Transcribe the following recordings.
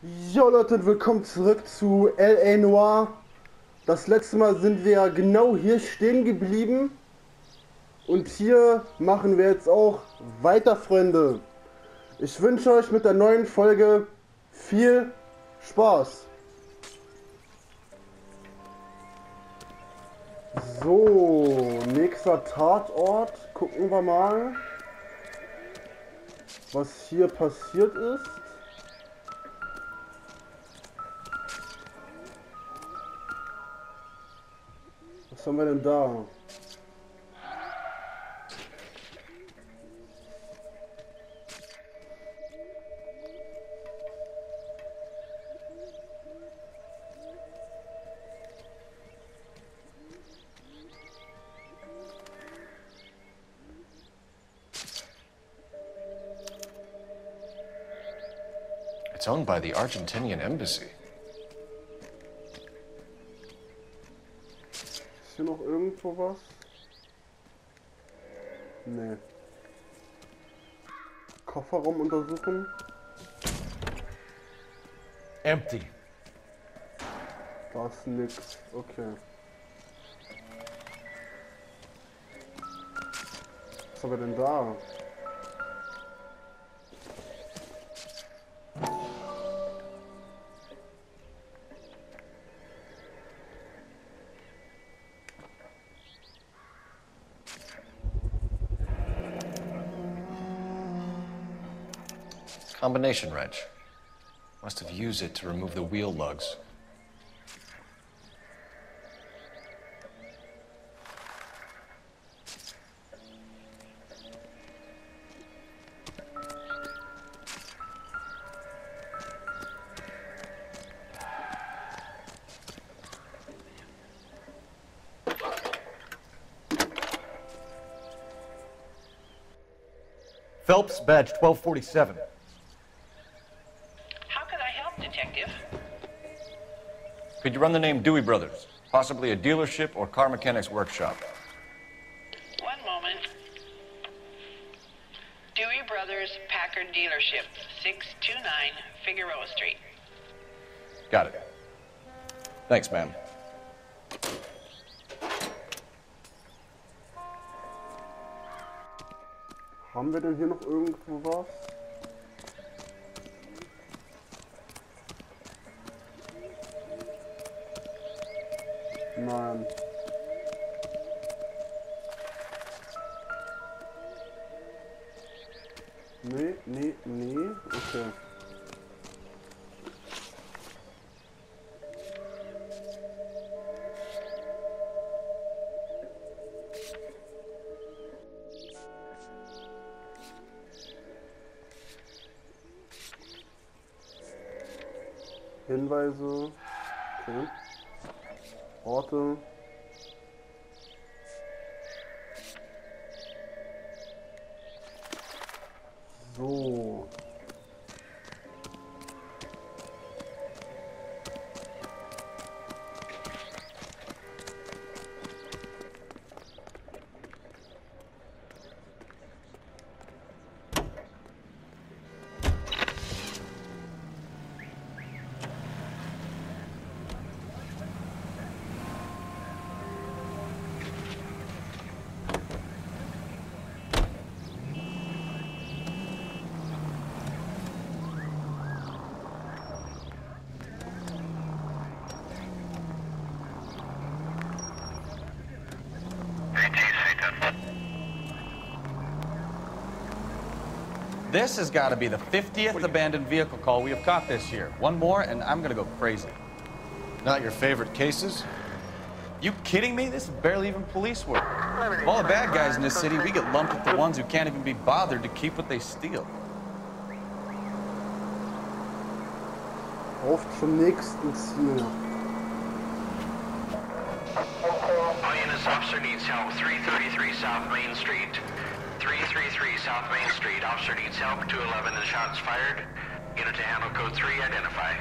Jo Leute, und willkommen zurück zu LA Noire. Das letzte Mal sind wir genau hier stehen geblieben. Und hier machen wir jetzt auch weiter, Freunde. Ich wünsche euch mit der neuen Folge viel Spaß. So, nächster Tatort. Gucken wir mal, was hier passiert ist. Was haben wir denn da? It's owned by the Argentinian embassy. Ist hier noch irgendwo was? Nee. Kofferraum untersuchen. Empty. Da ist nix. Okay. Was haben wir denn da? Combination wrench. Must have used it to remove the wheel lugs. Phelps, badge 1247. How could I help, Detective? Could you run the name Dewey Brothers? Possibly a dealership or car mechanics workshop. One moment. Dewey Brothers Packard Dealership, 629 Figueroa Street. Got it. Thanks, ma'am. Haben wir denn hier noch irgendwo was? Nein. Nee. Okay. Hinweise. Okay. Orte. So. This has got to be the 50th abandoned vehicle call we have caught this year. One more, and I'm going to go crazy. Not your favorite cases? You kidding me? This is barely even police work. Of all the bad guys in this city, we get lumped with the ones who can't even be bothered to keep what they steal. Auf zum nächsten Ziel. Lioness officer needs help. 333 South Main Street. 333 South Main Street. Officer needs help. 211 and shots fired. Unit to handle code 3. Identify.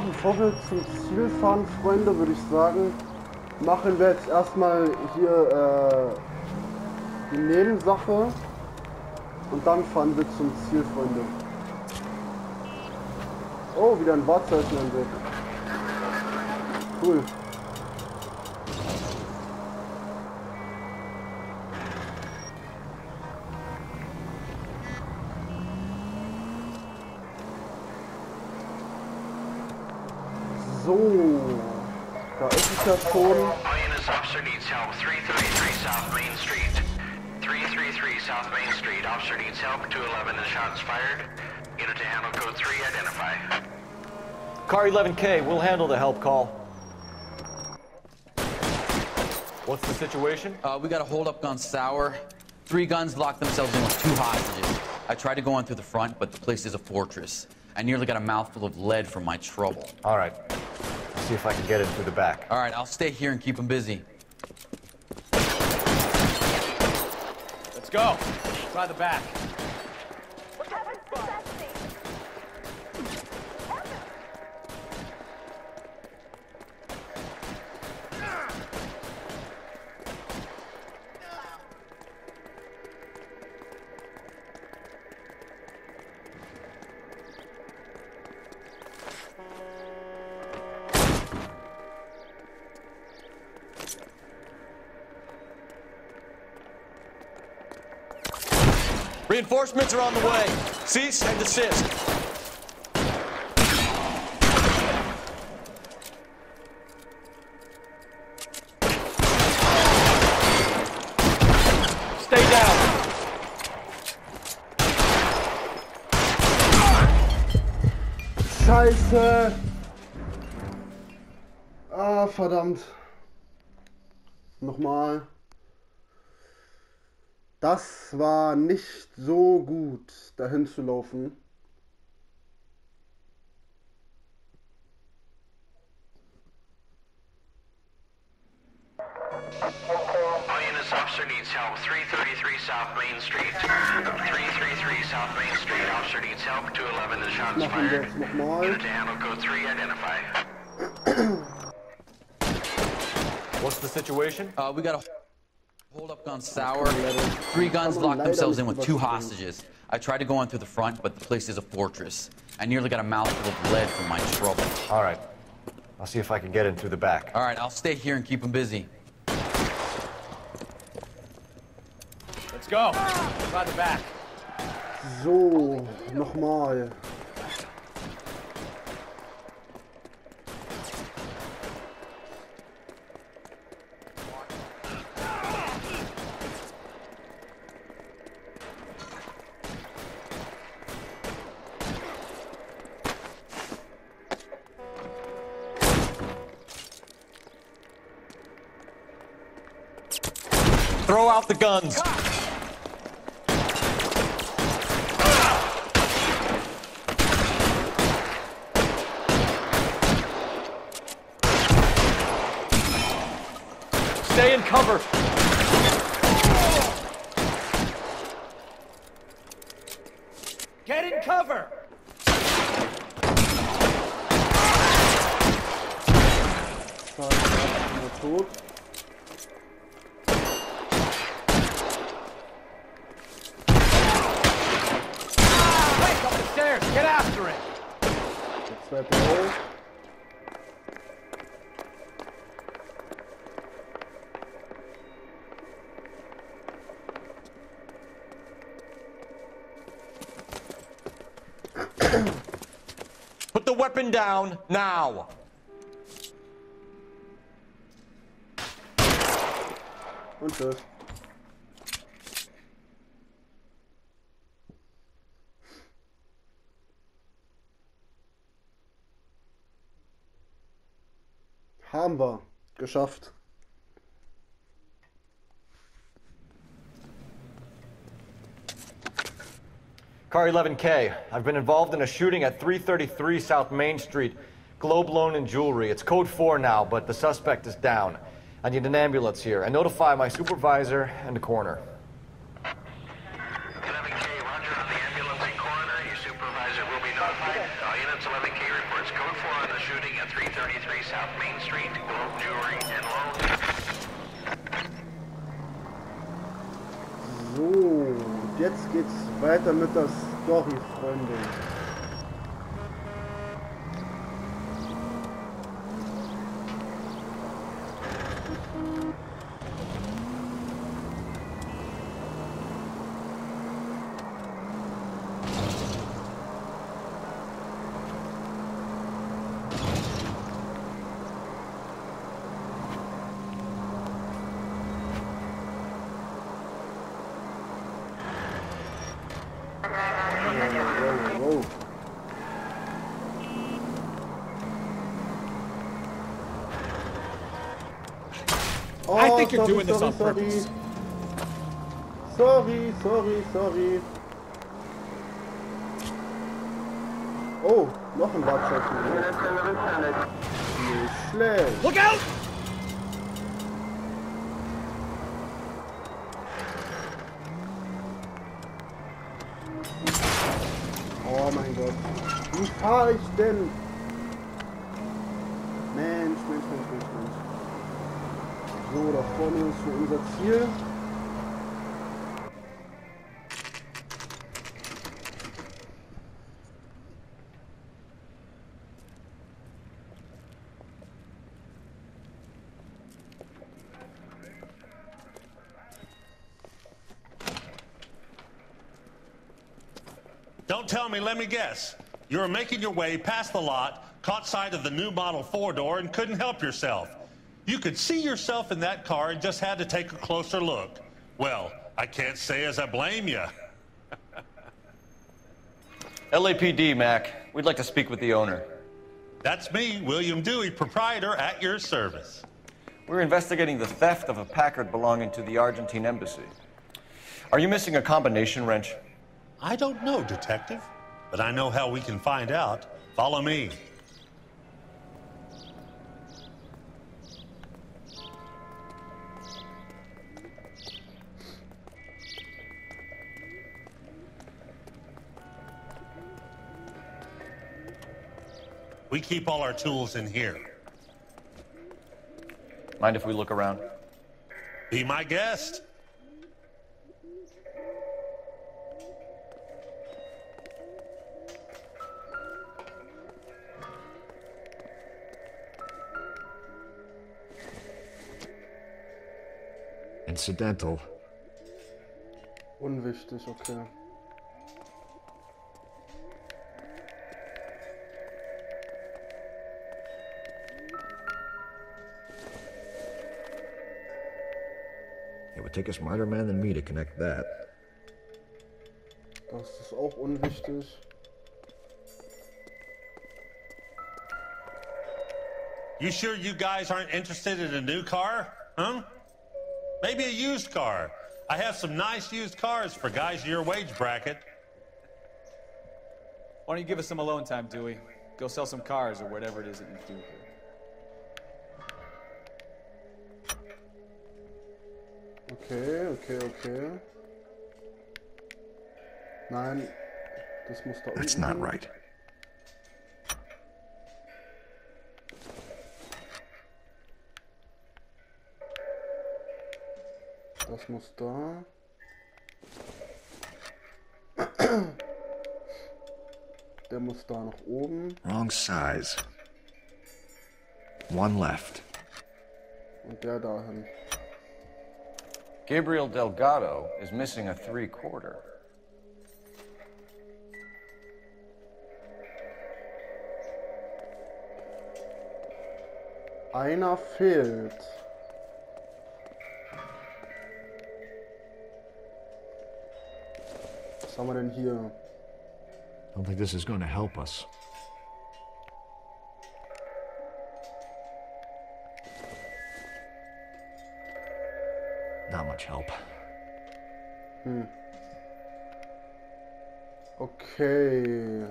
Bevor wir zum Ziel fahren, Freunde, würde ich sagen, machen wir jetzt erstmal hier die Nebensache. Und dann fahren wir zum Ziel, Freunde. Oh, wieder ein Wahrzeichen entdeckt. Cool. So, da ist es ja schon. INS officer needs help. 333 South Main Street. 333 South Main Street. Officer needs help. 211 and shots fired. Unit to handle code 3. Identify. Car 11K, we'll handle the help call. What's the situation? We got a hold-up on Sour. 3 guns locked themselves in with 2 hostages. I tried to go in through the front, but the place is a fortress. I nearly got a mouthful of lead from my trouble. All right. I'll see if I can get in through the back. All right, I'll stay here and keep them busy. Let's go. Try the back. Reinforcements are on the way. Cease and desist. Stay down. Scheiße! Ah, verdammt. Nochmal. Das war nicht so gut, dahin zu laufen. INS officer needs help. 333 South Main Street. 333 South Main Street. Officer needs help. 211 and shots Machen wir fired. es nochmal. Unit to handle code 3. Identify. What's the situation? We got a hold-up on Sour. 3 guns locked themselves in with 2 hostages. I tried to go in through the front, but the place is a fortress. I nearly got a mouthful of lead from my trouble. All right. I'll see if I can get in through the back. All right, I'll stay here and keep them busy. Let's go. Try the back. So, nochmal. Throw out the guns. Stay in cover. Get in cover. Tot. Get after it! Der zweite auch. Put the weapon down now. Und tschüss. Haben wir. Geschafft. Car 11K, I've been involved in a shooting at 333 South Main Street. Globe Loan and Jewelry. It's code 4 now, but the suspect is down. I need an ambulance here. And notify my supervisor and the coroner. 11K, roger on the ambulance and coroner. Your supervisor will be notified. All units, 11K reports code 4 on the shooting at 333 South Main Street. Globe Jewelry and Loan. So, jetzt geht's weiter mit der Story, Freunde. Wow. Oh, I think you're doing this on sorry. purpose. Sorry. Oh, noch ein Wartscheichen. Nicht schlecht. Look out! Oh mein Gott. Wie fahre ich denn? Mensch. So, da vorne ist für unser Ziel. Don't tell me, let me guess. You were making your way past the lot, caught sight of the new model 4-door, and couldn't help yourself. You could see yourself in that car and just had to take a closer look. Well, I can't say as I blame you. LAPD, Mac. We'd like to speak with the owner. That's me, William Dewey, proprietor, at your service. We're investigating the theft of a Packard belonging to the Argentine embassy. Are you missing a combination wrench? I don't know, Detective, but I know how we can find out. Follow me. We keep all our tools in here. Mind if we look around? Be my guest. Incidental. Unwichtig, okay. It would take a smarter man than me to connect that. Das ist auch unwichtig. You sure you guys aren't interested in a new car? Huh? Maybe a used car. I have some nice used cars for guys in your wage bracket. Why don't you give us some alone time, Dewey? Go sell some cars or whatever it is that you do here. Okay. Nein, das muss da unten That's not hin. right. Das muss da. Der muss da nach oben. Wrong size. One left. Und der dahin. Gabriel Delgado is missing a 3/4. Einer fehlt. Was haben wir denn hier? I don't think this is going to help us. Not much help. Okay.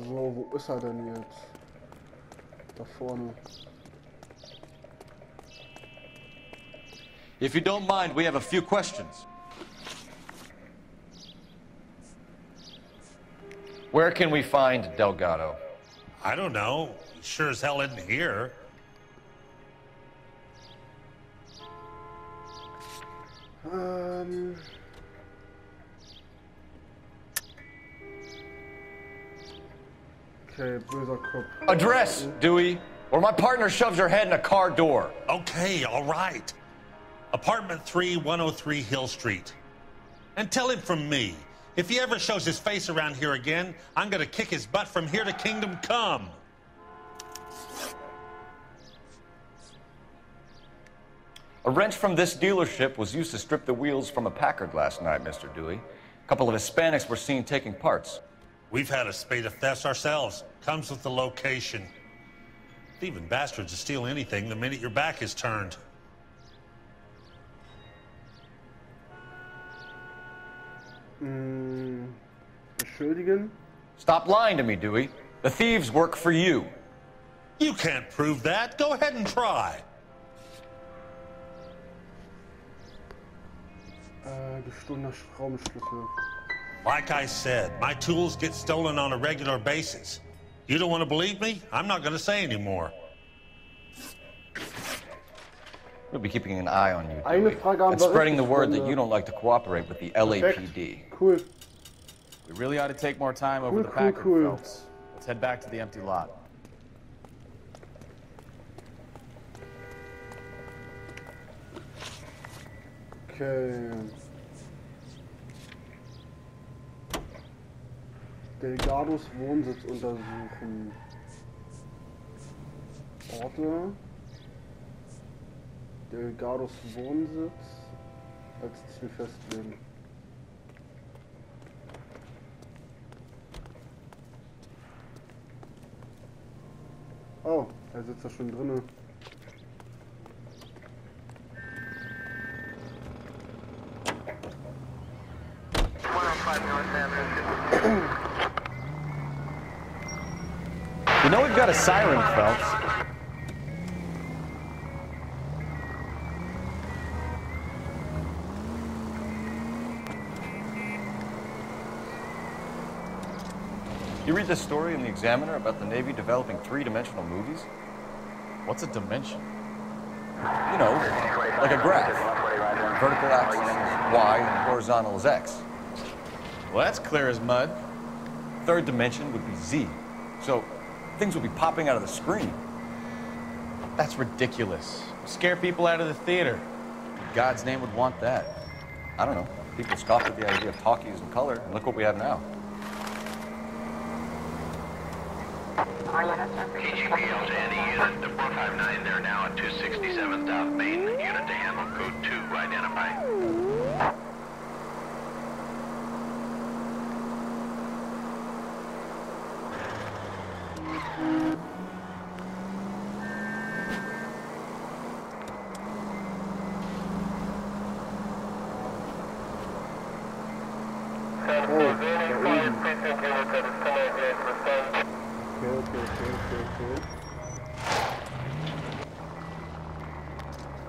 So, wo ist er denn jetzt? Da vorne. If you don't mind, we have a few questions. Where can we find Delgado? I don't know. He sure as hell isn't here. Okay, böser Kopf. Address, Dewey, or my partner shoves her head in a car door. Okay, all right. Apartment 3, 103 Hill Street. And tell him from me, if he ever shows his face around here again, I'm gonna kick his butt from here to Kingdom Come. A wrench from this dealership was used to strip the wheels from a Packard last night, Mr. Dewey. A couple of Hispanics were seen taking parts. We've had a spate of thefts ourselves. Comes with the location. Thieving bastards will steal anything the minute your back is turned. Beschuldigen? Stop lying to me, Dewey. The thieves work for you. You can't prove that. Go ahead and try. Gestohlener Schraubenschlüssel. Like I said, my tools get stolen on a regular basis. You don't want to believe me? I'm not going to say anymore. We'll be keeping an eye on you, Eine Dewey, Frage haben and wir spreading the richtig, word that Freunde. you don't like to cooperate with the LAPD. Cool. We really ought to take more time over the Cool, Packard, cool. Phelps. Let's head back to the empty lot. Okay. Delgados Wohnsitz untersuchen. Orte. Delgados Wohnsitz als Ziel festlegen. Oh, er sitzt da schon drinne. You know we've got a siren, Phelps. You read this story in the Examiner about the Navy developing three-dimensional movies? What's a dimension? You know, like a graph. Vertical axis is Y and horizontal is X. Well, that's clear as mud. Third dimension would be Z. So things would be popping out of the screen. That's ridiculous. Scare people out of the theater. In God's name would want that. I don't know. People scoffed at the idea of talkies in color, and look what we have now. KGPL to any unit, the 459, they're now at 267 South Main. Unit to handle code 2, identify. Okay.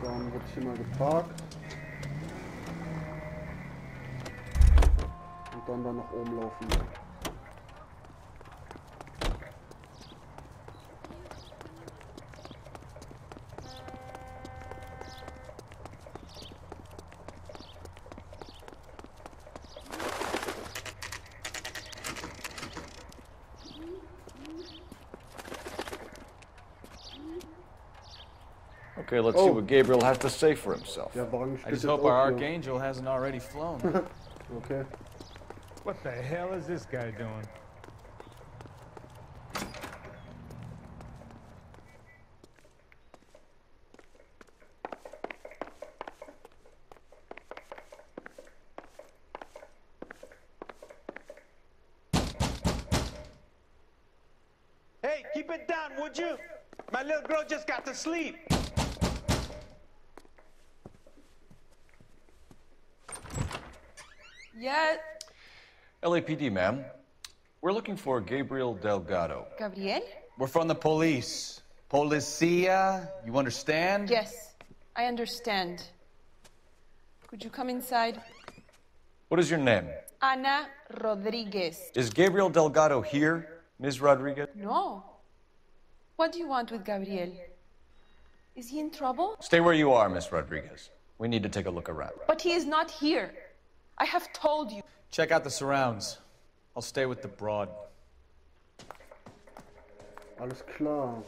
Dann wird hier mal geparkt. Und dann da nach oben laufen. Okay, let's see what Gabriel has to say for himself. Der Wagen I steht just jetzt hope auch our hier. Archangel hasn't already flown. Okay. What the hell is this guy doing? Hey, keep it down, would you? My little girl just got to sleep. Yet. LAPD, ma'am. We're looking for Gabriel Delgado. Gabriel? We're from the police. Policia, you understand? Yes, I understand. Could you come inside? What is your name? Ana Rodriguez. Is Gabriel Delgado here, Ms. Rodriguez? No. What do you want with Gabriel? Is he in trouble? Stay where you are, Ms. Rodriguez. We need to take a look around. But he is not here. I have told you. Check out the surrounds. I'll stay with the broad. Alles klar.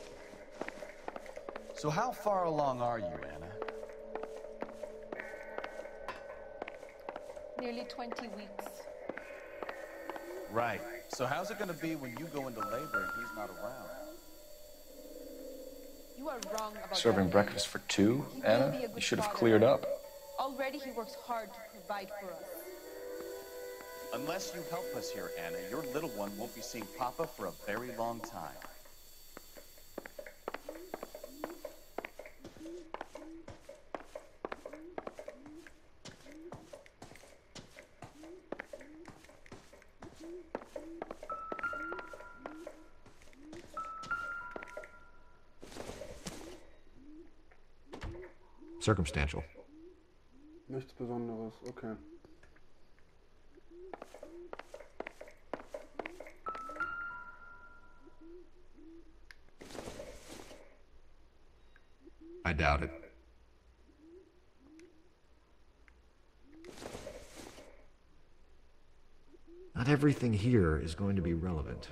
So how far along are you, Anna? Nearly 20 weeks. Right. So how's it gonna be when you go into labor and he's not around? You are wrong about Serving Gabriel. breakfast for two, He will Anna? be a You good should have father. cleared up. Already he works hard to provide for us. Unless you help us here, Anna, your little one won't be seeing Papa for a very long time. Circumstantial. Nichts Besonderes, okay. I doubt it. Not everything here is going to be relevant.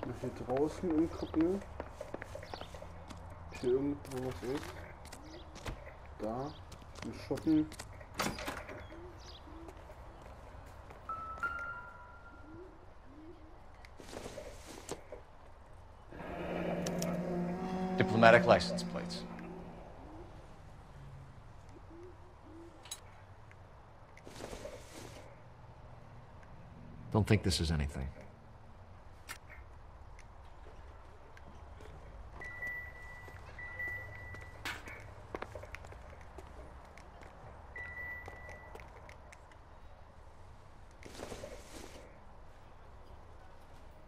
Mal hier draußen umgucken. Ob hier irgendwo was ist. Da. Im Schuppen. Diplomatic license plates. Don't think this is anything.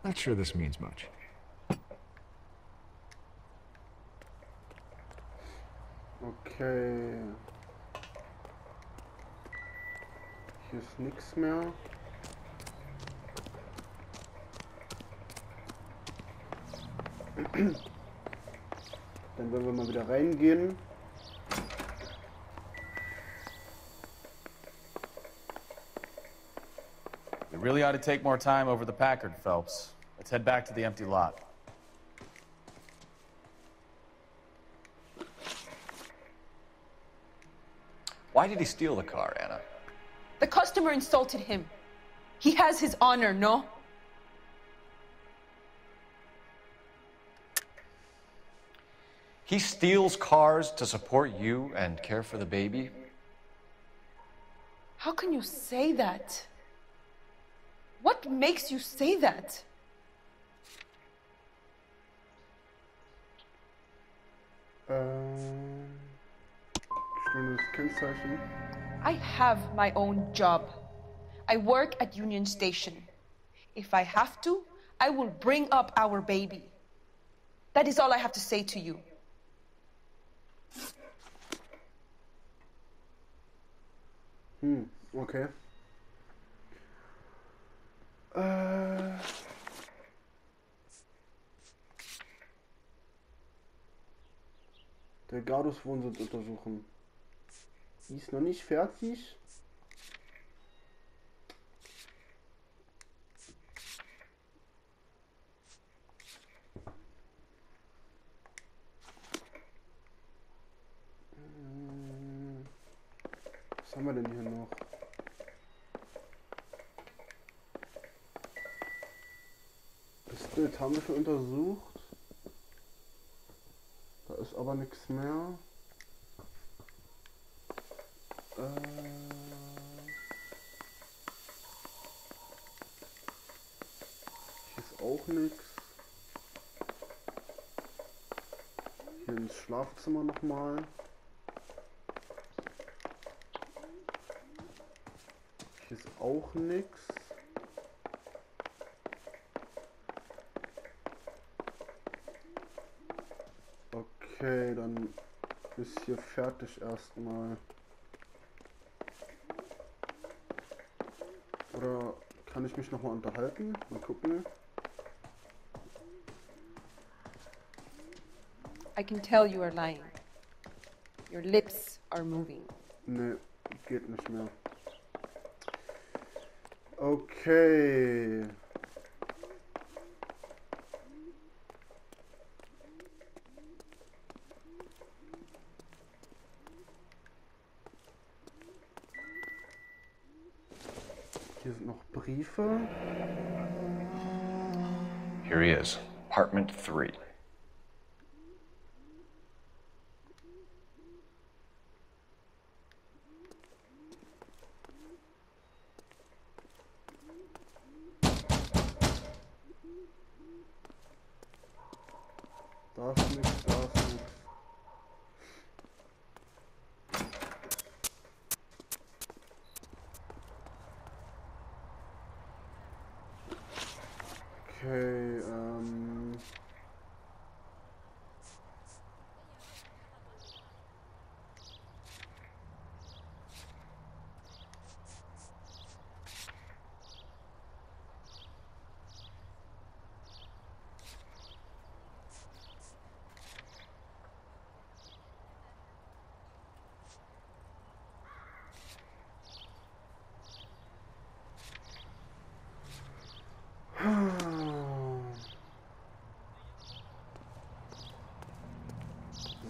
Not sure this means much. Okay. Hier ist nichts mehr. Dann werden wir mal wieder reingehen. We really ought to take more time over the Packard, Phelps. Let's head back to the empty lot. Why did he steal the car, Anna? The customer insulted him. He has his honor, no? He steals cars to support you and care for the baby? How can you say that? What makes you say that? Stundes Kennzeichen. I have my own job. I work at Union Station. If I have to, I will bring up our baby. That is all I have to say to you. Okay. Delgados Wohnsitz untersuchen. Die ist noch nicht fertig. haben wir denn hier noch? Das Bild haben wir schon untersucht. Da ist aber nichts mehr. Hier ist auch nichts. Hier ins Schlafzimmer nochmal. Hier ist auch nichts. Okay, dann ist hier fertig erstmal. Oder kann ich mich nochmal unterhalten? Mal gucken. I can tell you are lying. Your lips are moving. Ne, geht nicht mehr. Okay. Hier sind noch Briefe. Here he is, apartment 3. Da ist nichts, da ist nichts. Okay,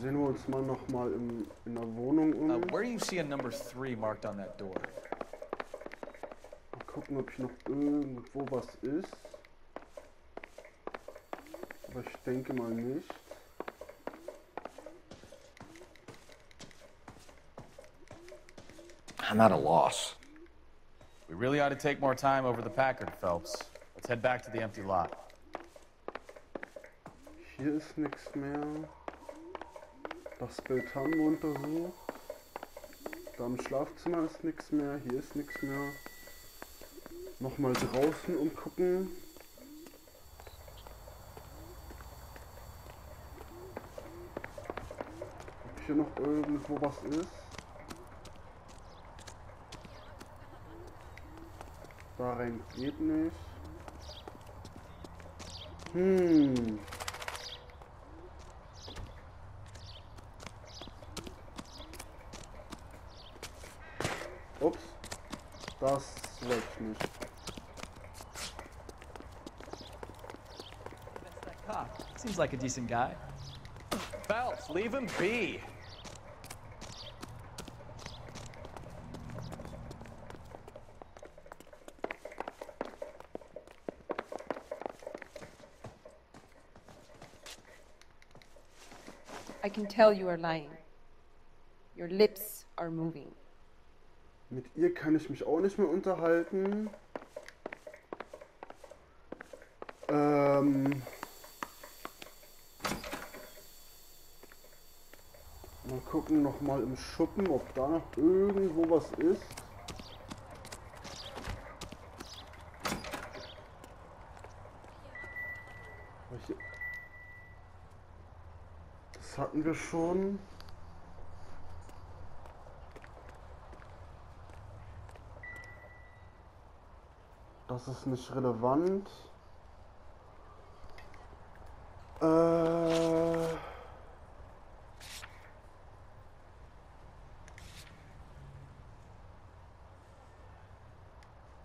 sehen wir uns mal noch mal in der Wohnung um. Where do you see a number 3 marked on that door? Mal gucken, ob hier noch irgendwo was ist. Aber ich denke mal nicht. I'm at a loss. We really ought to take more time over the Packard, Phelps. Let's head back to the empty lot. Hier ist nichts mehr. Das Bild haben wir untersucht. Da im Schlafzimmer ist nichts mehr. Hier ist nichts mehr. Nochmal draußen umgucken. Ob hier noch irgendwo was ist. Da rein geht nicht. Ups. Das wollte ich nicht. Seems like a decent guy. Phelps, leave him be. I can tell you are lying. Your lips are moving. Mit ihr kann ich mich auch nicht mehr unterhalten. Mal gucken noch mal im Schuppen, ob da noch irgendwo was ist. Das hatten wir schon. Das ist nicht relevant.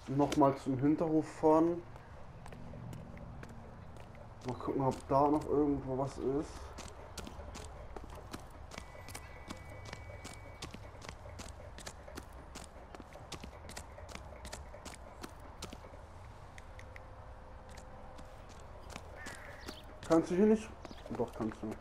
Nochmal zum Hinterhof fahren. Mal gucken, ob da noch irgendwo was ist. Kannst du hier nicht? Doch, kannst du.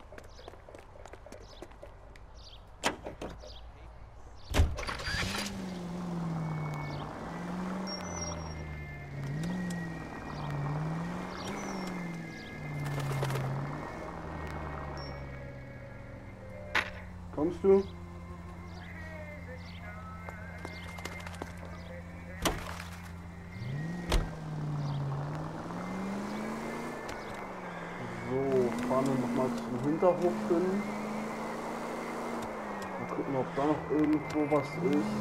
Kommst du? So, fahren wir nochmal zum Hinterhof hin. Mal gucken, ob da noch irgendwo was ist.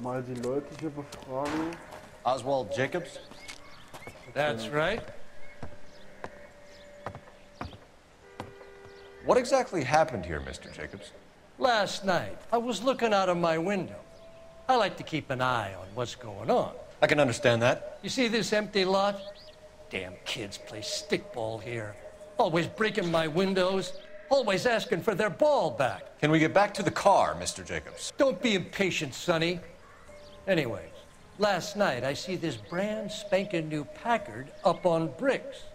Mal die Leute hier befragen. Oswald Jacobs? That's right. What exactly happened here, Mr. Jacobs? Last night, I was looking out of my window. I like to keep an eye on what's going on. I can understand that. You see this empty lot? Damn kids play stickball here. Always breaking my windows. Always asking for their ball back. Can we get back to the car, Mr. Jacobs? Don't be impatient, Sonny. Anyways, last night I see this brand spanking new Packard up on bricks.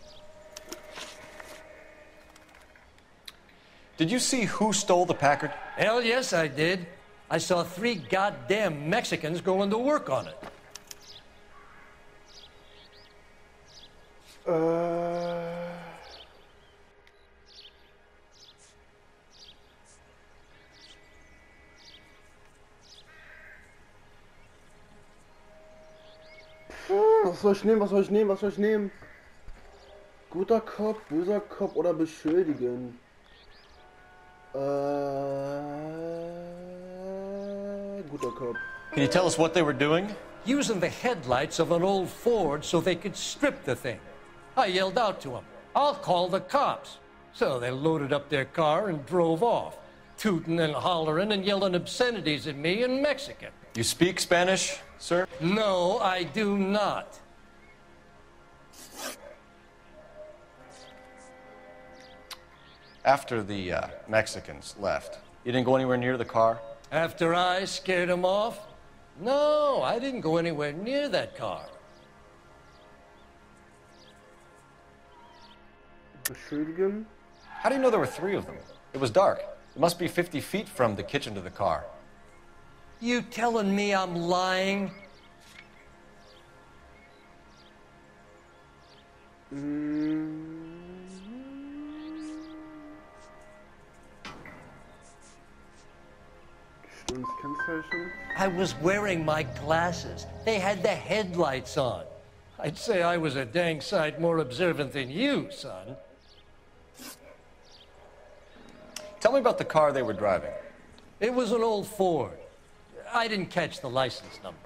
Did you see who stole the Packard? Hell yes, I did. I saw 3 goddamn Mexicans going to work on it. Was soll ich nehmen? Was soll ich nehmen? Was soll ich nehmen? Guter Cop, böser Cop oder beschuldigen? Guter Cop. Can you tell us what they were doing? Using the headlights of an old Ford so they could strip the thing. I yelled out to them, "I'll call the cops." So they loaded up their car and drove off, tooting and hollering and yelling obscenities at me in Mexican. You speak Spanish, sir? No, I do not. After the Mexicans left, you didn't go anywhere near the car? After I scared them off? No, I didn't go anywhere near that car. Beschuldigen? How do you know there were 3 of them? It was dark. It must be 50 feet from the kitchen to the car. You telling me I'm lying? I was wearing my glasses. They had the headlights on. I'd say I was a dang sight more observant than you, son. Tell me about the car they were driving. It was an old Ford. I didn't catch the license number.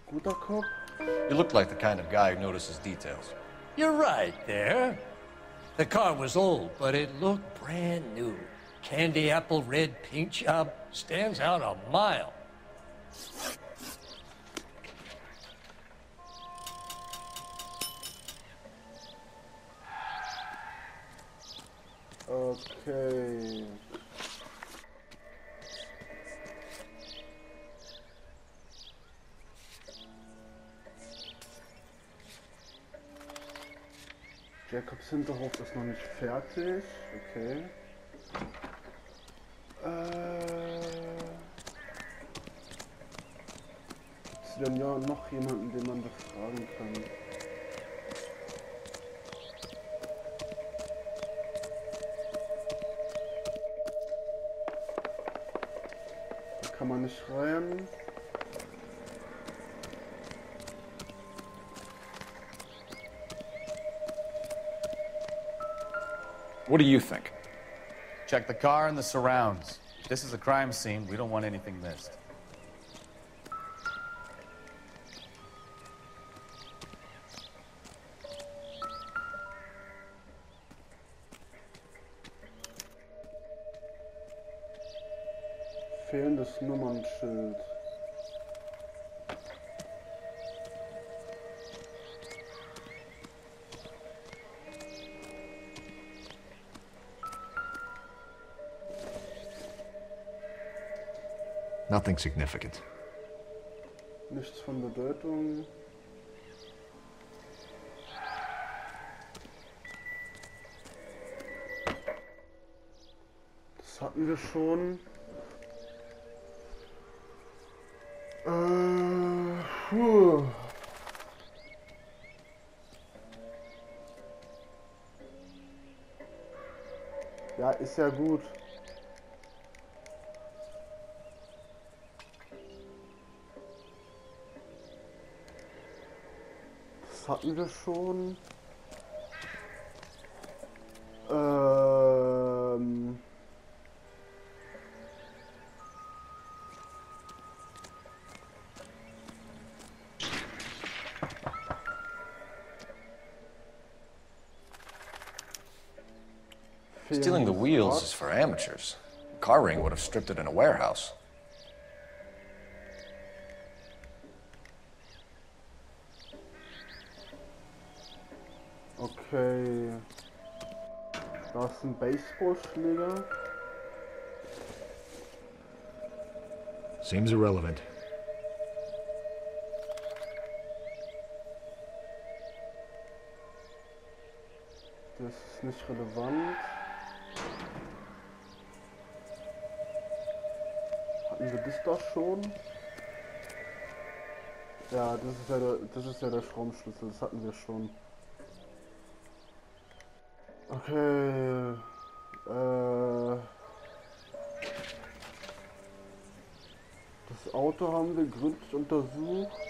Guter Cop? You look like the kind of guy who notices details. You're right there. The car was old, but it looked brand new. Candy apple red paint job stands out a mile. Okay. Jacobs Hinterhof ist noch nicht fertig. Okay. Gibt es denn ja noch jemanden, den man befragen kann? Da kann man nicht rein. What do you think? Check the car and the surrounds. If this is a crime scene, we don't want anything missed. Fehlendes Nummernschild. Nothing significant. Nichts von Bedeutung. Das hatten wir schon. Puh. Ja, ist ja gut. Das hatten wir schon. Stealing the wheels is for amateurs. A car ring would have stripped it in a warehouse. Okay. Da ist ein Baseballschläger. Seems irrelevant. Das ist nicht relevant. Hatten wir das da schon? Ja, das ist ja der Schraubenschlüssel, das hatten wir schon. Okay. Das Auto haben wir gründlich untersucht.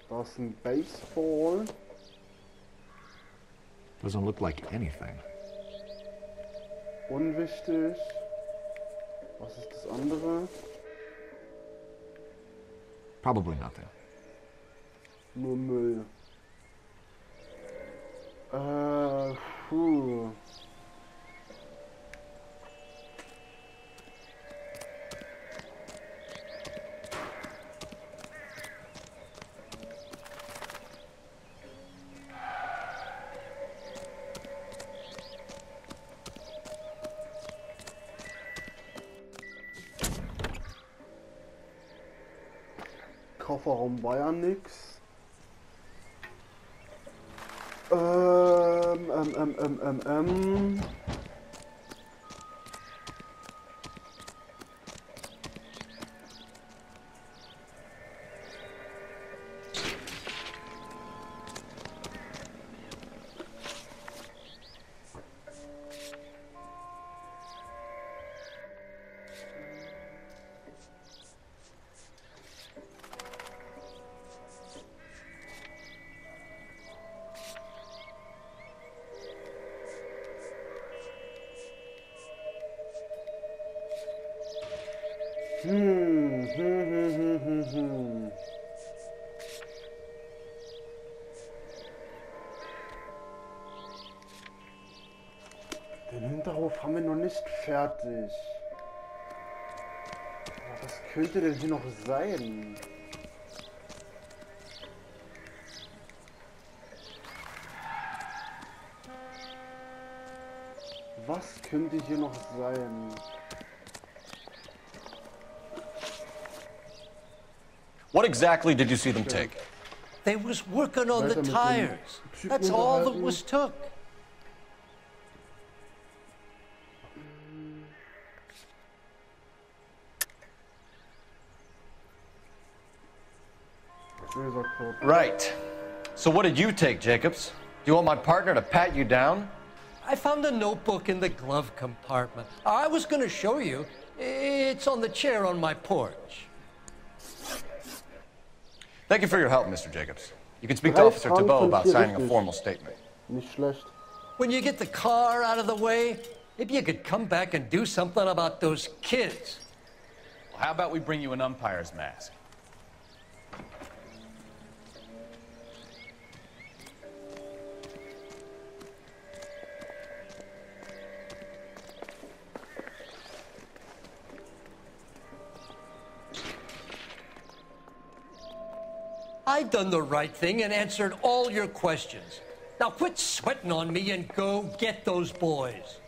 Da ist ein Baseball. Doesn't look like anything. Unwichtig. Was ist das andere? Probably nothing. Nur Müll. Puh. Kofferraum war ja nix. Den Hinterhof haben wir noch nicht fertig. Was könnte denn hier noch sein? Was könnte hier noch sein? What exactly did you see them take? They was working on the tires. That's all that was took. Right. So what did you take, Jacobs? Do you want my partner to pat you down? I found a notebook in the glove compartment. I was going to show you. It's on the chair on my porch. Thank you for your help, Mr. Jacobs. You can speak to Officer Thibault about signing a formal statement. Nicht schlecht. When you get the car out of the way, maybe you could come back and do something about those kids. Well, how about we bring you an umpire's mask? I've done the right thing and answered all your questions. Now quit sweating on me and go get those boys.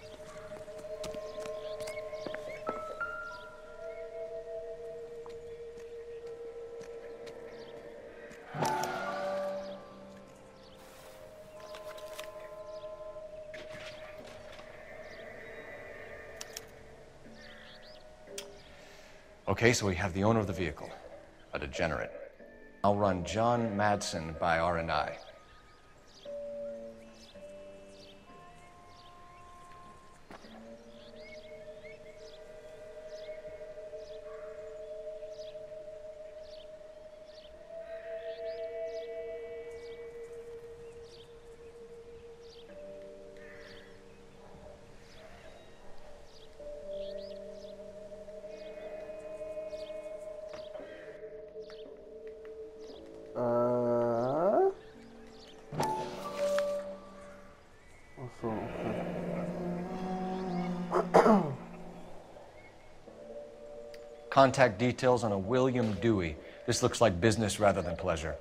Okay, so we have the owner of the vehicle, a degenerate. I'll run John Madsen by R&I. Contact details on a William Dewey. This looks like business rather than pleasure.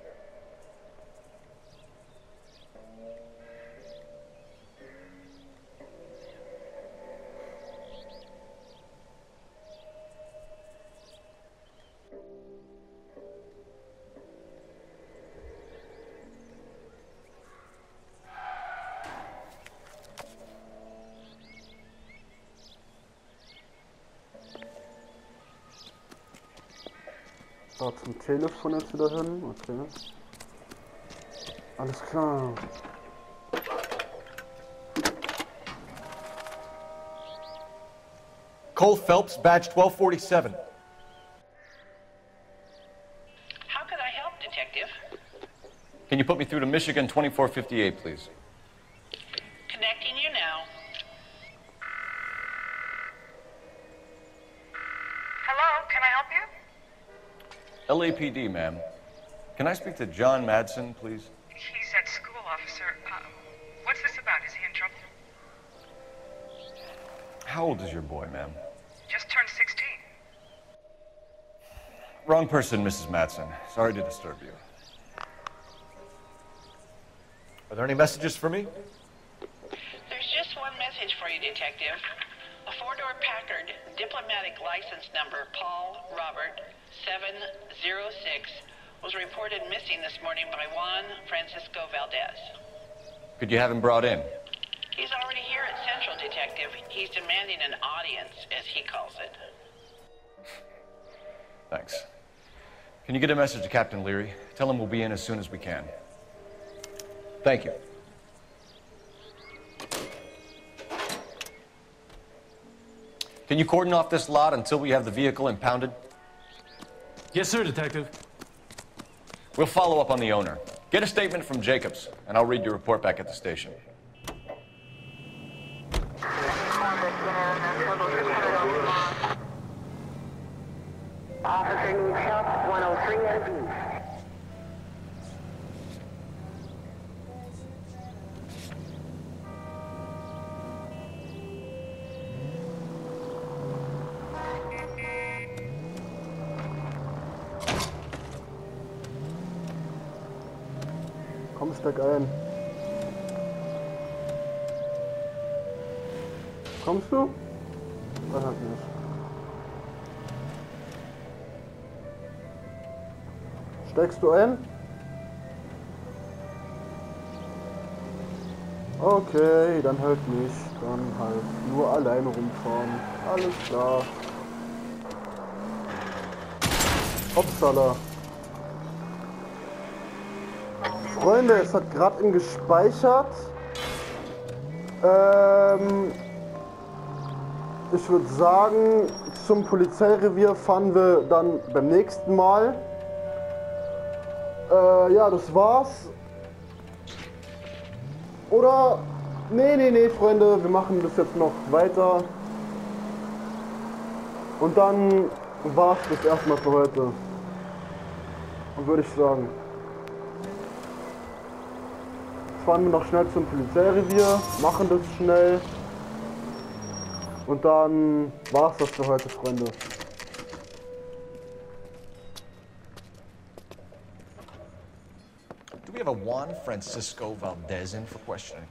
Da zum Telefon jetzt wieder hin, okay. Alles klar. Cole Phelps, badge 1247. How can I help, Detective? Can you put me through to Michigan 2458, please? Connecting you now. Hello, can I help you? LAPD, ma'am. Can I speak to John Madsen, please? He's at school, officer. What's this about? Is he in trouble? How old is your boy, ma'am? Just turned 16. Wrong person, Mrs. Madsen. Sorry to disturb you. Are there any messages for me? There's just one message for you, Detective. A four-door Packard, diplomatic license number Paul Robert 706, was reported missing this morning by Juan Francisco Valdez. Could you have him brought in? He's already here at Central, Detective. He's demanding an audience, as he calls it. Thanks. Can you get a message to Captain Leary? Tell him we'll be in as soon as we can. Thank you. Can you cordon off this lot until we have the vehicle impounded? Yes, sir, Detective. We'll follow up on the owner. Get a statement from Jacobs, and I'll read your report back at the station. Officer needs help, 103 at a beat. Komm, steig ein. Kommst du? Dann halt nicht. Steigst du ein? Okay, dann halt nicht. Dann halt nur alleine rumfahren. Alles klar. Upsala. Freunde, es hat gerade gespeichert. Ich würde sagen, zum Polizeirevier fahren wir dann beim nächsten Mal. Ja, das war's. Oder? Nee, Freunde, wir machen das jetzt noch weiter. Und dann war's das erstmal für heute. Und würde ich sagen. Jetzt fahren wir noch schnell zum Polizeirevier, machen das schnell. Und dann war's das für heute, Freunde. Do we have a Juan Francisco Valdez in for questioning?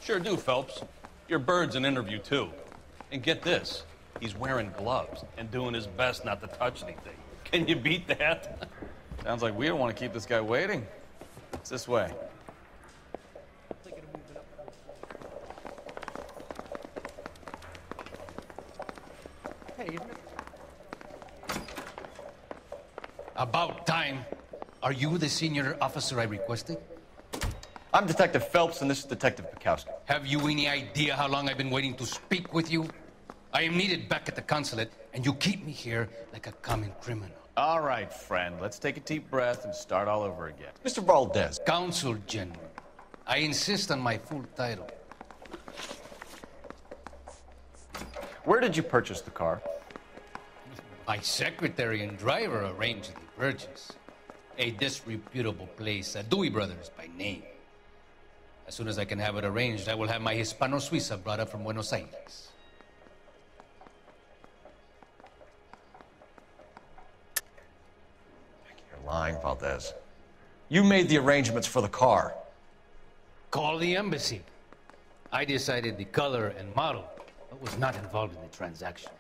Sure do, Phelps. Your bird's an interview, too. And get this, he's wearing gloves and doing his best not to touch anything. Can you beat that? Sounds like we don't want to keep this guy waiting. It's this way. About time. Are you the senior officer I requested? I'm Detective Phelps, and this is Detective Bukowski. Have you any idea how long I've been waiting to speak with you? I am needed back at the consulate, and you keep me here like a common criminal. All right, friend, let's take a deep breath and start all over again. Mr. Valdez. Consul General. I insist on my full title. Where did you purchase the car? My secretary and driver arranged the purchase. A disreputable place, Dewey Brothers by name. As soon as I can have it arranged, I will have my Hispano-Suiza brought up from Buenos Aires. You're lying, Valdez. You made the arrangements for the car. Call the embassy. I decided the color and model, but was not involved in the transaction.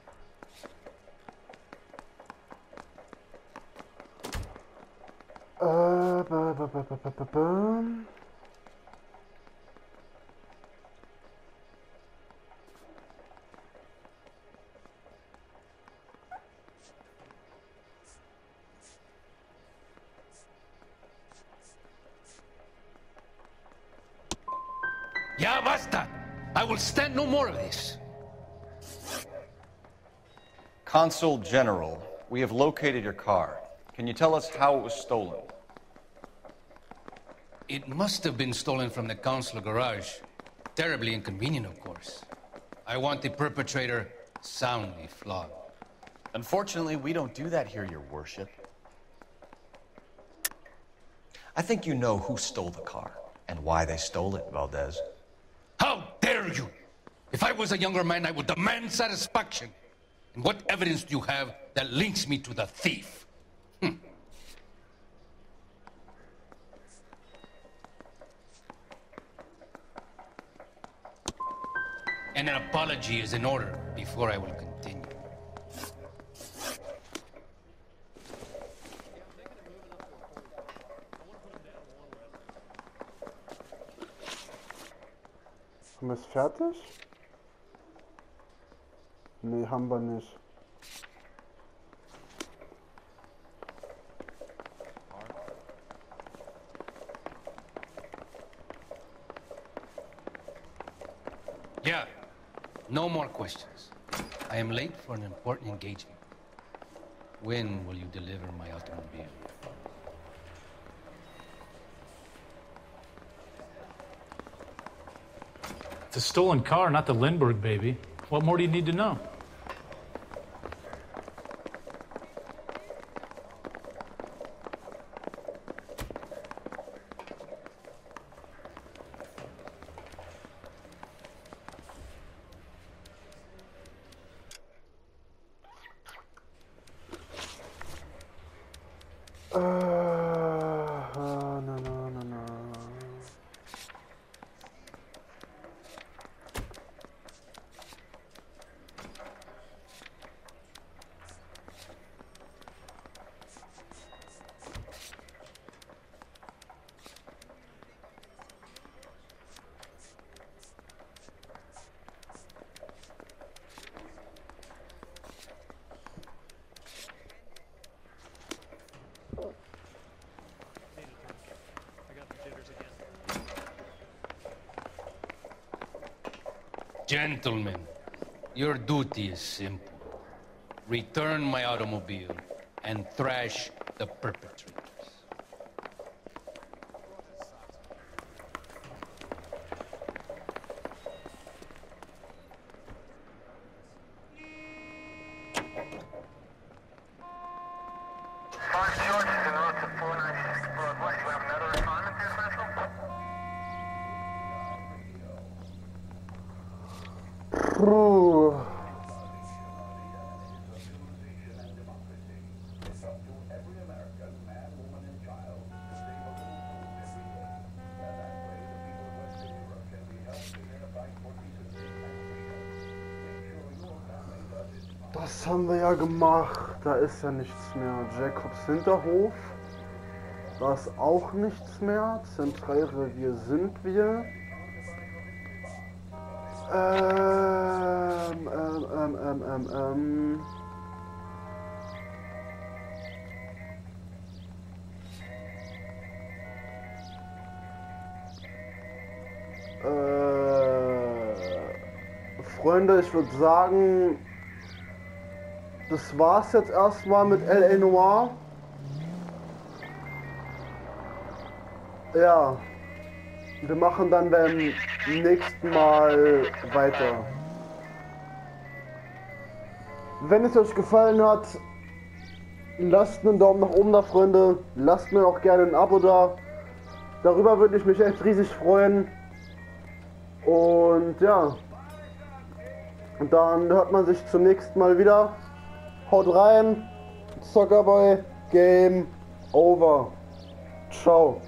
Ya basta! I will stand no more of this. Consul General, we have located your car. Can you tell us how it was stolen? It must have been stolen from the consular garage. Terribly inconvenient, of course. I want the perpetrator soundly flogged. Unfortunately, we don't do that here, Your Worship. I think you know who stole the car and why they stole it, Valdez. How dare you! If I was a younger man, I would demand satisfaction. And what evidence do you have that links me to the thief? And an apology is in order before I will continue. Haben wir es fertig? Nee, haben wir nicht. Yeah, no more questions. I am late for an important engagement. When will you deliver my automobile? It's a stolen car, not the Lindbergh baby. What more do you need to know? No. Gentlemen, your duty is simple. Return my automobile and thrash the perpetrators. Puh. Das haben wir ja gemacht. Da ist ja nichts mehr. Jacobs Hinterhof. Da ist auch nichts mehr. Zentralrevier sind wir. Freunde, ich würde sagen, das war's jetzt erstmal mit L.A. Noire. Ja, wir machen dann beim nächsten Mal weiter. Wenn es euch gefallen hat, lasst einen Daumen nach oben da, Freunde. Lasst mir auch gerne ein Abo da. Darüber würde ich mich echt riesig freuen. Und ja, und dann hört man sich zum nächsten Mal wieder. Haut rein, Zockerboy, Game over. Ciao.